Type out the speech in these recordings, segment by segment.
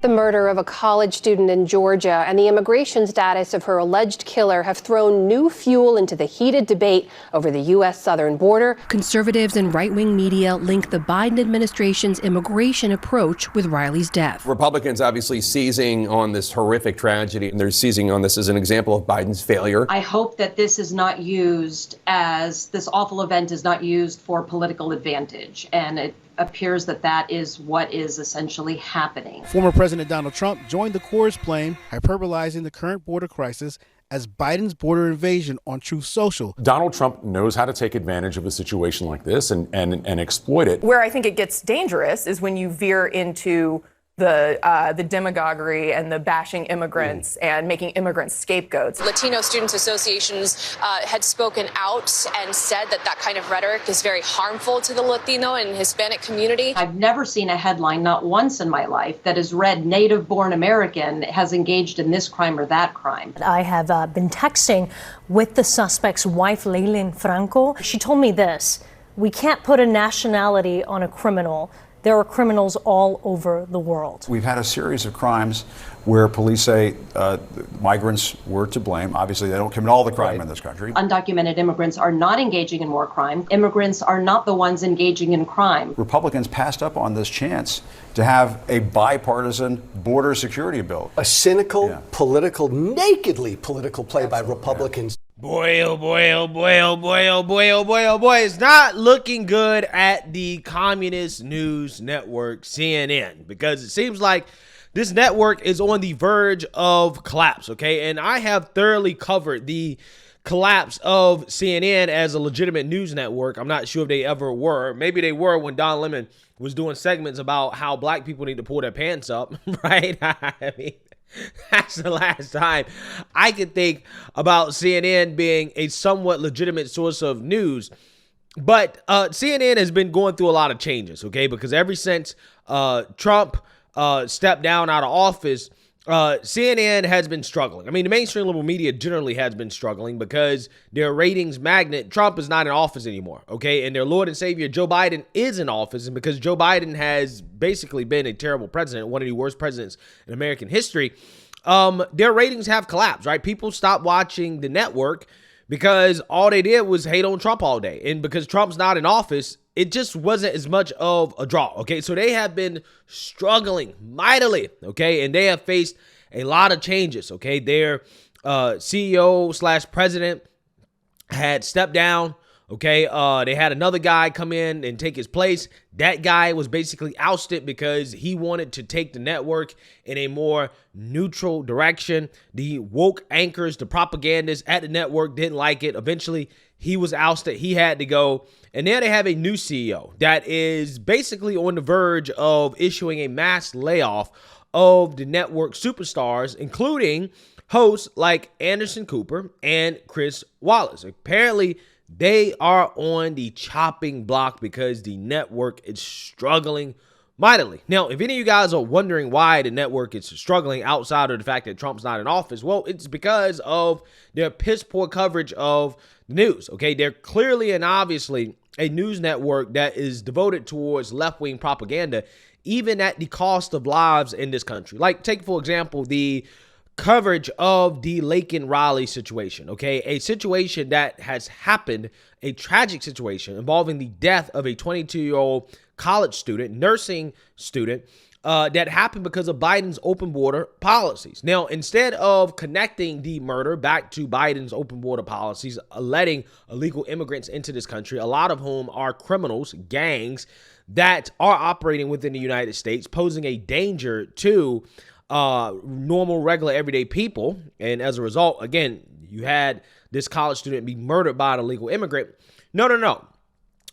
The murder of a college student in Georgia and the immigration status of her alleged killer have thrown new fuel into the heated debate over the U.S. southern border. Conservatives and right-wing media link the Biden administration's immigration approach with Riley's death. Republicans obviously seizing on this horrific tragedy, and they're seizing on this as an example of Biden's failure. I hope that this is not used as, this awful event is not used for political advantage, and it appears that that is what is essentially happening. Former President Donald Trump joined the chorus playing, hyperbolizing the current border crisis as Biden's border invasion on Truth Social. Donald Trump knows how to take advantage of a situation like this and exploit it. Where I think it gets dangerous is when you veer into the demagoguery and the bashing immigrants and making immigrants scapegoats. Latino Students Associations had spoken out and said that that kind of rhetoric is very harmful to the Latino and Hispanic community. I've never seen a headline, not once in my life, that has read native-born American has engaged in this crime or that crime. I have been texting with the suspect's wife, Leilyn Franco. She told me this: we can't put a nationality on a criminal. There are criminals all over the world. We've had a series of crimes where police say migrants were to blame. Obviously, they don't commit all the crime in this country. Undocumented immigrants are not engaging in more crime. Immigrants are not the ones engaging in crime. Republicans passed up on this chance to have a bipartisan border security bill. A cynical, political, nakedly political play by Republicans. Boy, oh boy, oh boy, oh boy, oh boy, oh boy, oh boy. It's not looking good at the communist news network CNN, because it seems like this network is on the verge of collapse, okay? And I have thoroughly covered the collapse of CNN as a legitimate news network. I'm not sure if they ever were. Maybe they were when Don Lemon was doing segments about how black people need to pull their pants up, right? I mean, that's the last time I could think about CNN being a somewhat legitimate source of news. But CNN has been going through a lot of changes, okay? Because ever since Trump stepped down out of office, CNN has been struggling. I mean, the mainstream liberal media generally has been struggling because their ratings magnet, Trump is not in office anymore, okay? And their Lord and Savior, Joe Biden, is in office. And because Joe Biden has basically been a terrible president, one of the worst presidents in American history, their ratings have collapsed, right? People stopped watching the network because all they did was hate on Trump all day. And because Trump's not in office, it just wasn't as much of a draw, okay? So they have been struggling mightily, okay? And they have faced a lot of changes, okay? Their CEO/president had stepped down, okay? They had another guy come in and take his place. That guy was basically ousted because he wanted to take the network in a more neutral direction. The woke anchors, the propagandists at the network didn't like it. Eventually, he was ousted. He had to go. And now they have a new CEO that is basically on the verge of issuing a mass layoff of the network superstars, including hosts like Anderson Cooper and Chris Wallace. Apparently, they are on the chopping block because the network is struggling mightily. Now, if any of you guys are wondering why the network is struggling outside of the fact that Trump's not in office, well, it's because of their piss poor coverage of the news, okay? They're clearly and obviously a news network that is devoted towards left-wing propaganda, even at the cost of lives in this country. Like, take, for example, the coverage of the Laken Riley situation, okay? A situation that has happened, a tragic situation involving the death of a 22-year-old college student, nursing student, that happened because of Biden's open border policies. Now, instead of connecting the murder back to Biden's open border policies, letting illegal immigrants into this country, a lot of whom are criminals, gangs that are operating within the United States, posing a danger to normal, regular, everyday people. And as a result, again, you had this college student be murdered by an illegal immigrant. No.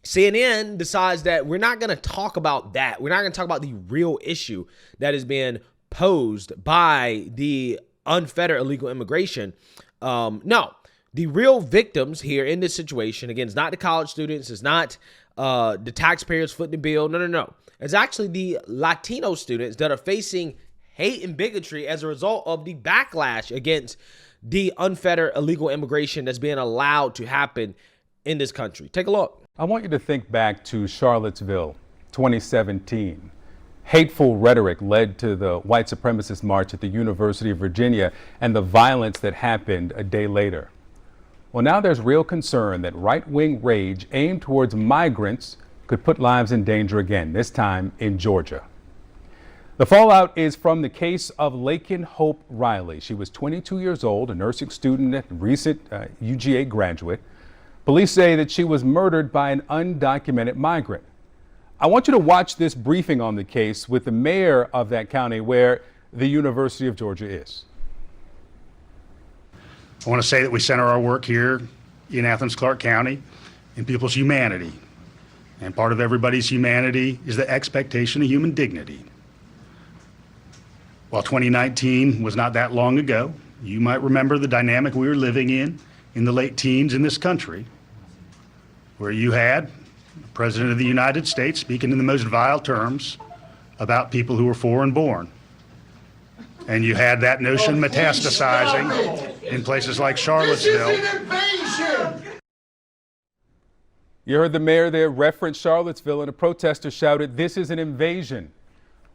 CNN decides that we're not going to talk about that. We're not going to talk about the real issue that is being posed by the unfettered illegal immigration. No, the real victims here in this situation, again, it's not the college students. It's not the taxpayers footing the bill. No. It's actually the Latino students that are facing hate and bigotry as a result of the backlash against the unfettered illegal immigration that's being allowed to happen in this country. Take a look. I want you to think back to Charlottesville, 2017. hateful rhetoric led to the white supremacist march at the University of Virginia and the violence that happened a day later. Well, now there's real concern that right-wing rage aimed towards migrants could put lives in danger again, this time in Georgia. The fallout is from the case of Laken Hope Riley. She was 22 years old, a nursing student, a recent UGA graduate. Police say that she was murdered by an undocumented migrant. I want you to watch this briefing on the case with the mayor of that county where the University of Georgia is. I want to say that we center our work here in Athens-Clarke County in people's humanity. And part of everybody's humanity is the expectation of human dignity. While 2019 was not that long ago, you might remember the dynamic we were living in the late teens in this country, where you had the President of the United States speaking in the most vile terms about people who were foreign born. And you had that notion metastasizing in places like Charlottesville. You heard the mayor there reference Charlottesville, and a protester shouted, "This is an invasion."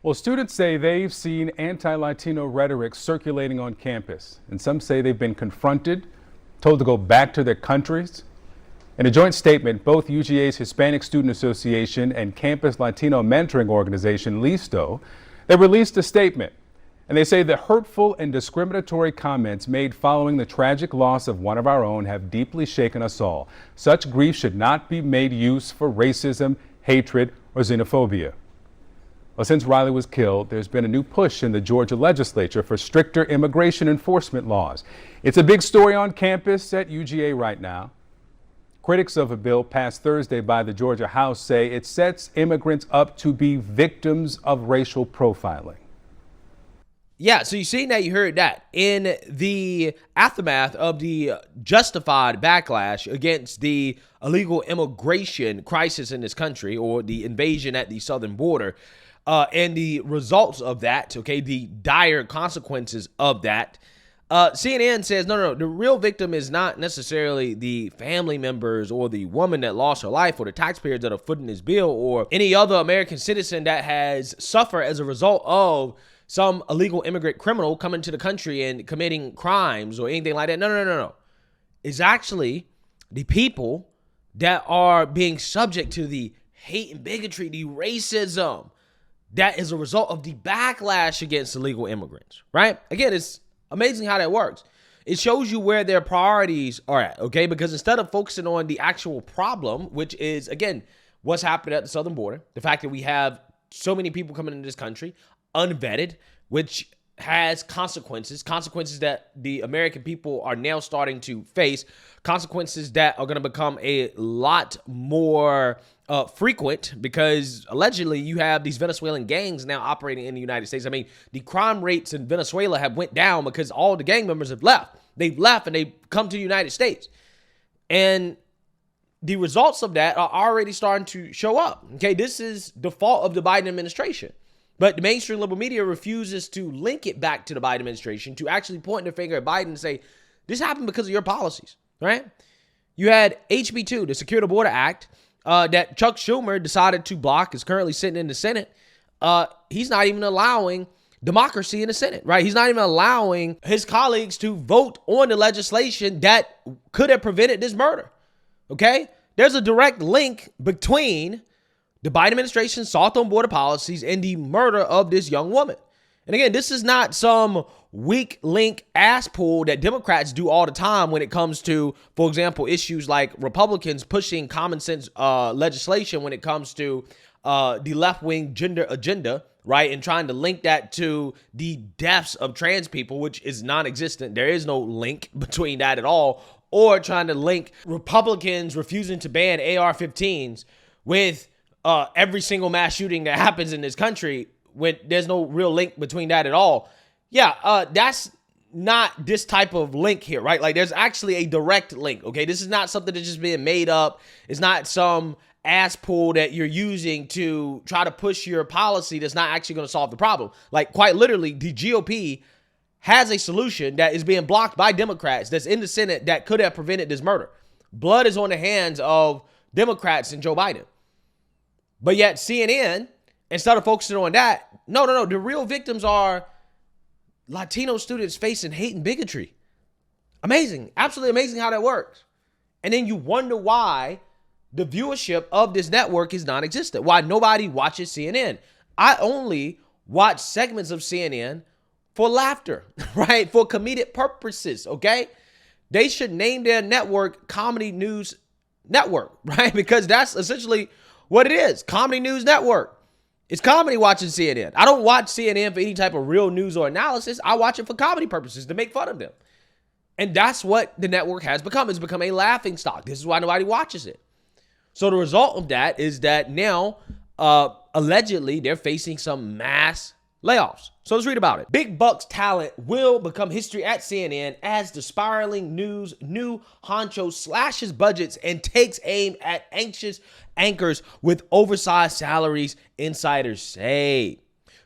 Well, students say they've seen anti-Latino rhetoric circulating on campus, and some say they've been confronted, told to go back to their countries. In a joint statement, both UGA's Hispanic Student Association and Campus Latino Mentoring Organization, LISTO, they released a statement. And they say the hurtful and discriminatory comments made following the tragic loss of one of our own have deeply shaken us all. Such grief should not be made use for racism, hatred, or xenophobia. Well, since Riley was killed, there's been a new push in the Georgia legislature for stricter immigration enforcement laws. It's a big story on campus at UGA right now. Critics of a bill passed Thursday by the Georgia House say it sets immigrants up to be victims of racial profiling. Yeah, so you seen that, you heard that. In the aftermath of the justified backlash against the illegal immigration crisis in this country, or the invasion at the southern border, and the results of that, okay, the dire consequences of that, CNN says, no, the real victim is not necessarily the family members or the woman that lost her life or the taxpayers that are footing this bill or any other American citizen that has suffered as a result of some illegal immigrant criminal coming to the country and committing crimes or anything like that. No. It's actually the people that are being subject to the hate and bigotry, the racism that is a result of the backlash against illegal immigrants, right? Again, it's amazing how that works. It shows you where their priorities are at, okay? Because instead of focusing on the actual problem, which is, again, what's happening at the southern border, the fact that we have so many people coming into this country, unvetted, which has consequences that the American people are now starting to face, consequences that are going to become a lot more frequent because allegedly you have these Venezuelan gangs now operating in the United States. I mean, the crime rates in Venezuela have went down because all the gang members have left. They've left and they've come to the United States. And the results of that are already starting to show up. Okay, this is the fault of the Biden administration. But the mainstream liberal media refuses to link it back to the Biden administration, to actually point their finger at Biden and say, this happened because of your policies, right? You had HB 2, the Secure the Border Act, that Chuck Schumer decided to block, is currently sitting in the Senate. He's not even allowing democracy in the Senate, right? He's not even allowing his colleagues to vote on the legislation that could have prevented this murder, okay? There's a direct link between the Biden administration's soft on border policies and the murder of this young woman. And again, this is not some weak link ass pull that Democrats do all the time when it comes to, for example, issues like Republicans pushing common sense legislation when it comes to the left-wing gender agenda, right? And trying to link that to the deaths of trans people, which is non-existent. There is no link between that at all. Or trying to link Republicans refusing to ban AR-15s with every single mass shooting that happens in this country, when there's no real link between that at all. Yeah, that's not this type of link here, right? Like, there's actually a direct link, okay? This is not something that's just being made up. It's not some ass pull that you're using to try to push your policy that's not actually going to solve the problem. Like, quite literally, the GOP has a solution that is being blocked by Democrats that's in the Senate that could have prevented this murder. Blood is on the hands of Democrats and Joe Biden. But yet CNN instead of focusing on that, no. The real victims are Latino students facing hate and bigotry. Amazing. Absolutely amazing how that works. And then you wonder why the viewership of this network is non-existent, why nobody watches CNN. I only watch segments of CNN for laughter, right? For comedic purposes, okay? They should name their network Comedy News Network, right? Because that's essentially what it is, Comedy News Network. It's comedy watching CNN. I don't watch CNN for any type of real news or analysis. I watch it for comedy purposes, to make fun of them. And that's what the network has become. It's become a laughing stock. This is why nobody watches it. So the result of that is that now, allegedly, they're facing some mass layoffs. So let's read about it. Big bucks talent will become history at CNN as the spiraling news new honcho slashes budgets and takes aim at anxious anchors with oversized salaries, insiders say.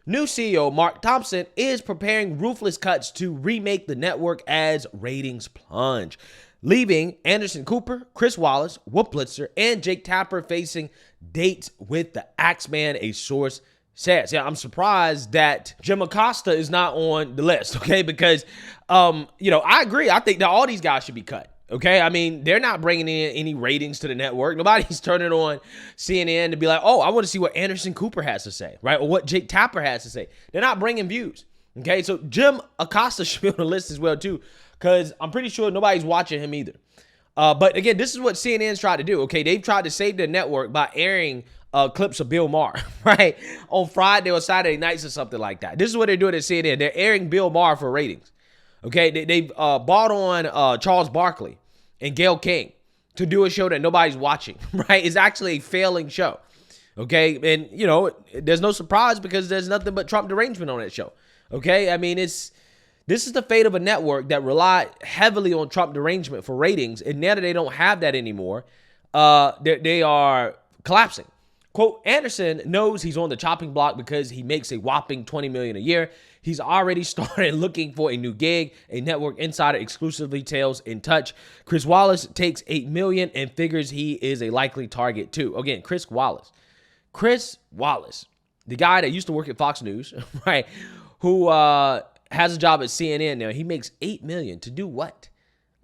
New CEO Mark Thompson is preparing ruthless cuts to remake the network as ratings plunge, leaving Anderson Cooper, Chris Wallace, Blitzer, and Jake Tapper facing dates with the Axman, a source says. Yeah, I'm surprised that Jim Acosta is not on the list, okay? Because, I agree. I think that all these guys should be cut. Okay, I mean, they're not bringing in any ratings to the network. Nobody's turning on CNN to be like, oh, I want to see what Anderson Cooper has to say, right? Or what Jake Tapper has to say. They're not bringing views. Okay, so Jim Acosta should be on the list as well, too, because I'm pretty sure nobody's watching him either. But again, this is what CNN's tried to do. Okay, they've tried to save their network by airing clips of Bill Maher, right? On Friday or Saturday nights or something like that. This is what they're doing at CNN. They're airing Bill Maher for ratings. Okay, they've bought on Charles Barkley and Gayle King to do a show that nobody's watching, right? It's actually a failing show, okay? And, there's no surprise because there's nothing but Trump derangement on that show, okay? I mean, this is the fate of a network that relied heavily on Trump derangement for ratings, and now that they don't have that anymore, they are collapsing. Quote, Anderson knows he's on the chopping block because he makes a whopping $20 million a year. He's already started looking for a new gig. A network insider exclusively tells In Touch. Chris Wallace takes $8 million and figures he is a likely target too. Again, Chris Wallace, the guy that used to work at Fox News, right? Who has a job at CNN now. He makes $8 million to do what?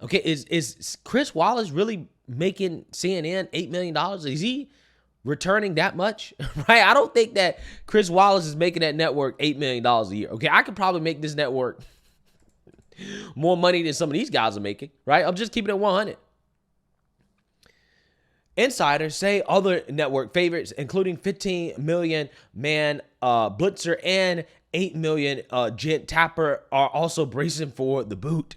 Okay, is Chris Wallace really making CNN $8 million? Is he returning that much, right? I don't think that Chris Wallace is making that network $8 million a year. Okay, I could probably make this network more money than some of these guys are making, right? I'm just keeping it 100. Insiders say other network favorites, including 15 million man Blitzer and 8 million Jake Tapper, are also bracing for the boot.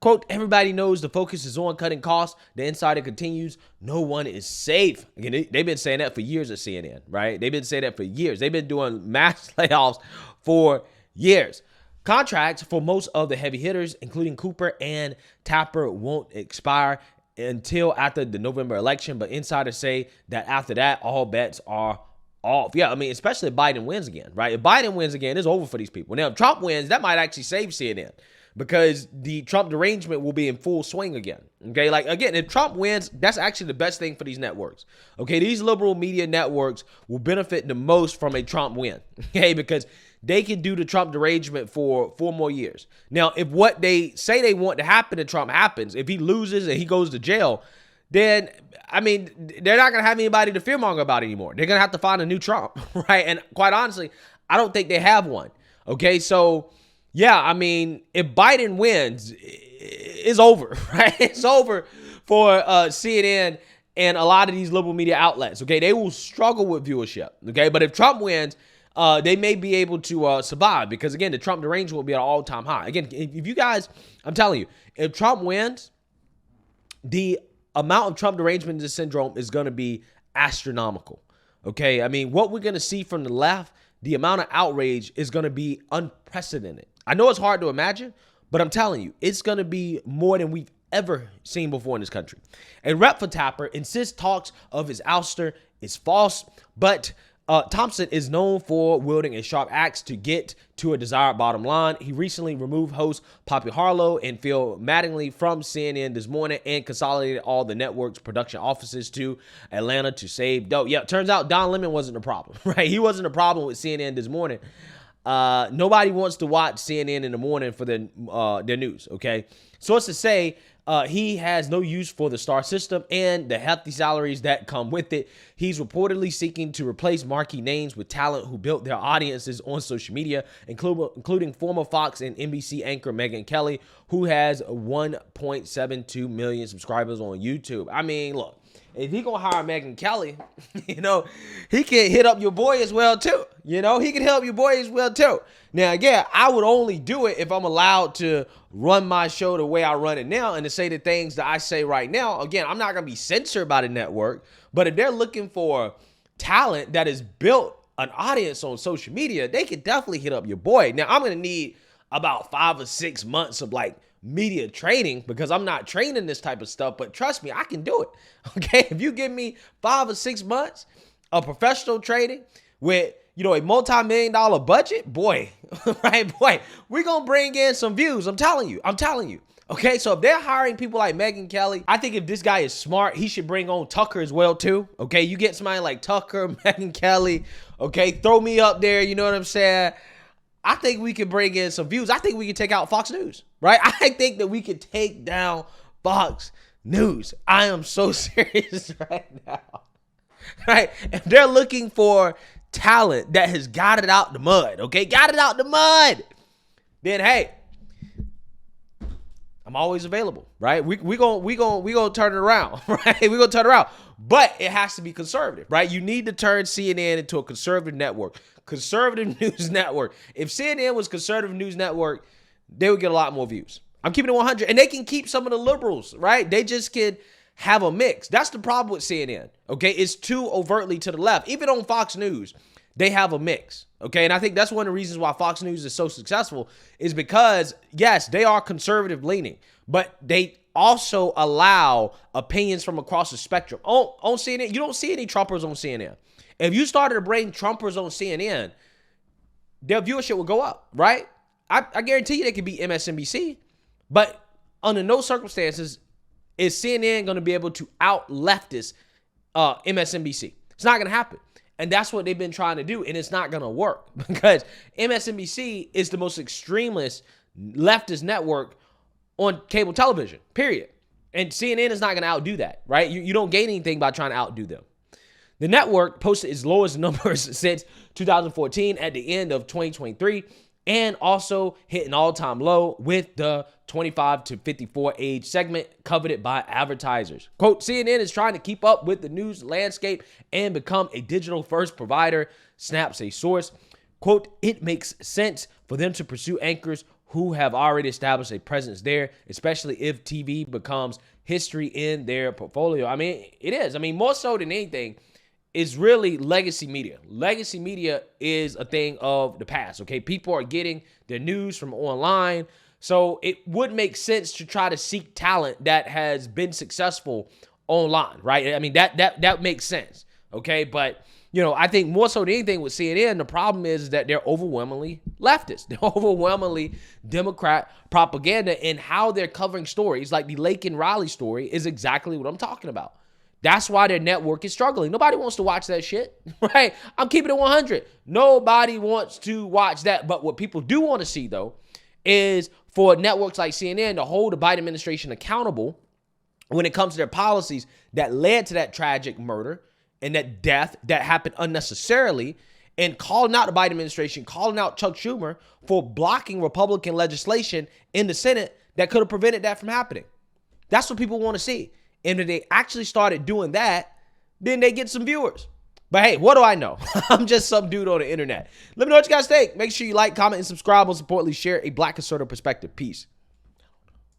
Quote, everybody knows the focus is on cutting costs. The insider continues, no one is safe. Again, they've been saying that for years at CNN, right? They've been saying that for years. They've been doing mass layoffs for years. Contracts for most of the heavy hitters, including Cooper and Tapper, won't expire until after the November election. But insiders say that after that, all bets are off. Yeah, I mean, especially if Biden wins again, right? If Biden wins again, it's over for these people. Now, if Trump wins, that might actually save CNN, because the Trump derangement will be in full swing again. Okay, like, again, if Trump wins, that's actually the best thing for these networks. Okay, these liberal media networks will benefit the most from a Trump win. Okay, because they can do the Trump derangement for 4 more years. Now, if what they say they want to happen to Trump happens, if he loses and he goes to jail, then, I mean, they're not going to have anybody to fearmonger about anymore. They're going to have to find a new Trump, right? And quite honestly, I don't think they have one. Okay, so yeah, I mean, if Biden wins, it's over, right? It's over for CNN and a lot of these liberal media outlets, okay? They will struggle with viewership, okay? But if Trump wins, they may be able to survive because, again, the Trump derangement will be at an all-time high. Again, if you guys, I'm telling you, if Trump wins, the amount of Trump derangement syndrome is going to be astronomical, okay? I mean, what we're going to see from the left, the amount of outrage is going to be unprecedented. I know it's hard to imagine, but I'm telling you, it's going to be more than we've ever seen before in this country. A rep for Tapper insists talks of his ouster is false, but Thompson is known for wielding a sharp axe to get to a desired bottom line. He recently removed host Poppy Harlow and Phil Mattingly from CNN This Morning and consolidated all the network's production offices to Atlanta to save dough. Yeah, turns out Don Lemon wasn't the problem, right? He wasn't the problem with CNN This Morning. Nobody wants to watch CNN in the morning for their news, okay? Sources say he has no use for the star system and the hefty salaries that come with it. He's reportedly seeking to replace marquee names with talent who built their audiences on social media, including former Fox and NBC anchor Megyn Kelly, who has 1.72 million subscribers on YouTube. I mean, look, if he gonna hire Megyn Kelly, you know, he can hit up your boy as well too. You know, he can help your boy as well too. Now, yeah, I would only do it if I'm allowed to run my show the way I run it now and to say the things that I say right now. Again, I'm not gonna be censored by the network, but if they're looking for talent that has built an audience on social media, they could definitely hit up your boy. Now, I'm gonna need about 5 or 6 months of like media training because I'm not training this type of stuff, but trust me, I can do it. Okay, if you give me 5 or 6 months of professional training with, you know, a multi-million-dollar budget, boy, right, boy, we're gonna bring in some views. I'm telling you. Okay, so if they're hiring people like Megyn Kelly, I think if this guy is smart, he should bring on Tucker as well too. Okay, you get somebody like Tucker, Megyn Kelly, okay, throw me up there, you know what I'm saying? I think we can bring in some views. I think we can take out Fox News, right? I think that we could take down Fox News. I am so serious right now, right? If they're looking for talent that has got it out the mud, okay, got it out the mud, then hey, I'm always available, right? We gonna turn it around, right? We gonna turn it around, but it has to be conservative, right? You need to turn CNN into a conservative network. Conservative news network. If CNN was conservative news network, they would get a lot more views. I'm keeping it 100, and they can keep some of the liberals, right? They just can have a mix. That's the problem with CNN, okay? It's too overtly to the left. Even on Fox News, they have a mix, okay? And I think that's one of the reasons why Fox News is so successful is because, yes, they are conservative leaning, but they also allow opinions from across the spectrum. On CNN, you don't see any Trumpers on CNN. If you started to bring Trumpers on CNN, their viewership would go up, right? I guarantee you they could be MSNBC, but under no circumstances is CNN going to be able to out-leftist MSNBC. It's not going to happen. And that's what they've been trying to do, and it's not going to work because MSNBC is the most extremist leftist network on cable television, period. And CNN is not going to outdo that, right? You don't gain anything by trying to outdo them. The network posted its lowest numbers since 2014 at the end of 2023 and also hit an all-time low with the 25 to 54 age segment coveted by advertisers. Quote, CNN is trying to keep up with the news landscape and become a digital-first provider, snaps a source. Quote, it makes sense for them to pursue anchors who have already established a presence there, especially if TV becomes history in their portfolio. I mean, it is. I mean, more so than anything, is really legacy media. Legacy media is a thing of the past, okay? People are getting their news from online. So it would make sense to try to seek talent that has been successful online, right? I mean, that makes sense, okay? But, you know, I think more so than anything with CNN, the problem is that they're overwhelmingly leftist. They're overwhelmingly Democrat propaganda, and how they're covering stories like the Lake and Riley story is exactly what I'm talking about. That's why their network is struggling. Nobody wants to watch that shit, right? I'm keeping it 100. Nobody wants to watch that. But what people do want to see, though, is for networks like CNN to hold the Biden administration accountable when it comes to their policies that led to that tragic murder and that death that happened unnecessarily, and calling out the Biden administration, calling out Chuck Schumer for blocking Republican legislation in the Senate that could have prevented that from happening. That's what people want to see. And if they actually started doing that, then they get some viewers. But hey, what do I know? I'm just some dude on the internet. Let me know what you guys think. Make sure you like, comment, and subscribe. Most importantly, share a Black conservative perspective. Peace.